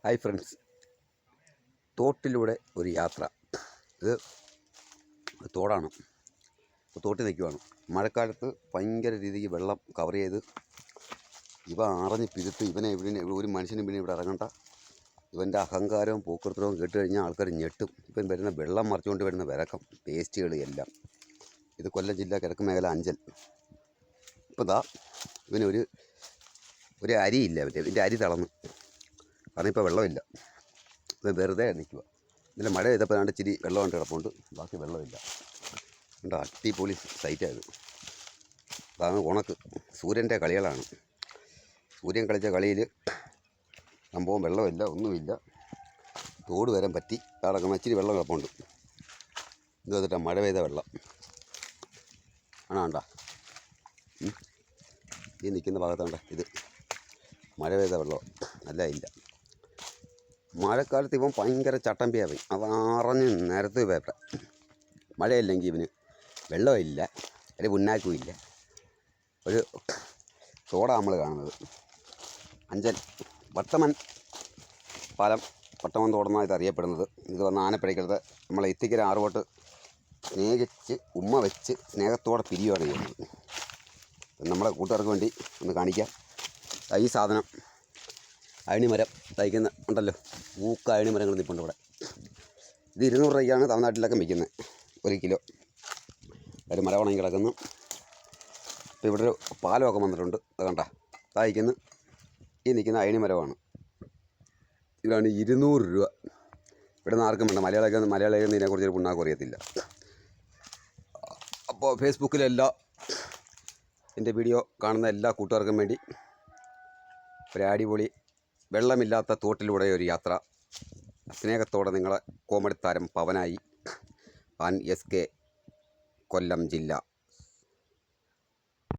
Hi friends, തോട്ടിലൂടെ ഒരു യാത്ര. ഇത് തോടാണ്. തോട്ടിൽ നിൽക്കുവാണ്. മഴക്കാലത്ത് ഭയങ്കര രീതിക്ക് വെള്ളം കവർ ചെയ്ത് ഇവ അറിഞ്ഞ് പിരുത്ത് ഇവനെ ഒരു മനുഷ്യനും പിന്നെ ഇവിടെ ഇറങ്ങണ്ട. ഇവൻ്റെ അഹങ്കാരവും പോക്കൃത്തരവും കേട്ട് കഴിഞ്ഞാൽ ആൾക്കാർ ഞെട്ടും. ഇവൻ വരുന്ന വെള്ളം മറിച്ചുകൊണ്ട് വരുന്ന വിരക്കം വേസ്റ്റുകൾ എല്ലാം. ഇത് കൊല്ലം ജില്ല കിഴക്ക് മേഖല അഞ്ചൽ. ഇപ്പോൾ ദാ ഇവനൊരു അരിയില്ല. ഇവൻ്റെ അരി തളർന്നു. കാരണം ഇപ്പോൾ വെള്ളമില്ല. ഇത് വെറുതെ നിൽക്കുക. ഇന്നലെ മഴ ചെയ്തപ്പോൾ രണ്ട് ഇച്ചിരി വെള്ളം കൊണ്ട് കിടപ്പുണ്ട്, ബാക്കി വെള്ളമില്ല. ഉണ്ട്, അടിപൊളി സൈറ്റായത്. അതാണ് ഉണക്ക്. സൂര്യൻ്റെ കളികളാണ്. സൂര്യൻ കളിച്ച കളിയിൽ സംഭവം വെള്ളമില്ല, ഒന്നുമില്ല. തോട് വരാൻ പറ്റി കിടക്കുന്ന ഇച്ചിരി വെള്ളം കിടപ്പുണ്ട്. ഇത് വന്നിട്ടാണ് മഴ പെയ്ത വെള്ളം ആണോ? കണ്ടാ ഈ നിൽക്കുന്ന ഭാഗത്തുണ്ട്. ഇത് മഴ പെയ്ത വെള്ളം അല്ല, ഇല്ല. മഴക്കാലത്ത് ഇവൻ ഭയങ്കര ചട്ടമ്പിയായി. അത് അറിഞ്ഞ് നിരത്ത് പേപ്പർ. മഴയില്ലെങ്കിൽ ഇവന് വെള്ളമില്ല, അല്ലെങ്കിൽ ഉന്നാക്കും ഇല്ല. ഒരു തോടാണ് നമ്മൾ കാണുന്നത്. അഞ്ചൽ വട്ടമൻ പാലം, വട്ടമൻ തോടെന്നാണ് ഇത് അറിയപ്പെടുന്നത്. ഇത് വന്ന് ആനപ്പടിക്കടുത്ത് നമ്മളെ ഇത്തിക്കര ആറുപോട്ട് സ്നേഹിച്ച് ഉമ്മ വെച്ച് സ്നേഹത്തോടെ പിരിയുകയാണ് ചെയ്യുന്നത്. നമ്മളെ കൂട്ടുകാർക്ക് വേണ്ടി ഒന്ന് കാണിക്കാം. ഈ സാധനം അയണിമരം തയ്ക്കുന്ന ഉണ്ടല്ലോ, മൂക്ക അയണിമരങ്ങൾ നിൽപ്പുണ്ട് ഇവിടെ. ഇത് 200 രൂപയ്ക്കാണ് തമിഴ്നാട്ടിലൊക്കെ വിൽക്കുന്നത്, 1 കിലോ. ഒരു മരം ഉണങ്ങി കിടക്കുന്നു. ഇപ്പോൾ ഇവിടെ ഒരു പാലമൊക്കെ വന്നിട്ടുണ്ട്. അത് കണ്ട തയ്ക്കുന്ന ഈ നിൽക്കുന്ന അയണിമരമാണ്. ഇതാണ് 200 രൂപ. ഇവിടെ നിന്ന് ആർക്കും വേണ്ട. മലയാളികൾക്ക് ഇതിനെക്കുറിച്ചൊരു പുണ്ണാക്കും അറിയത്തില്ല. അപ്പോൾ എൻ്റെ വീഡിയോ കാണുന്ന എല്ലാ കൂട്ടുകാർക്കും വേണ്ടി ഒരു അടിപൊളി വെള്ളമില്ലാത്ത തോട്ടിലൂടെ ഒരു യാത്ര. സ്നേഹത്തോടെ നിങ്ങളെ കോമഡി താരം പവനായി, SK, കൊല്ലം ജില്ല.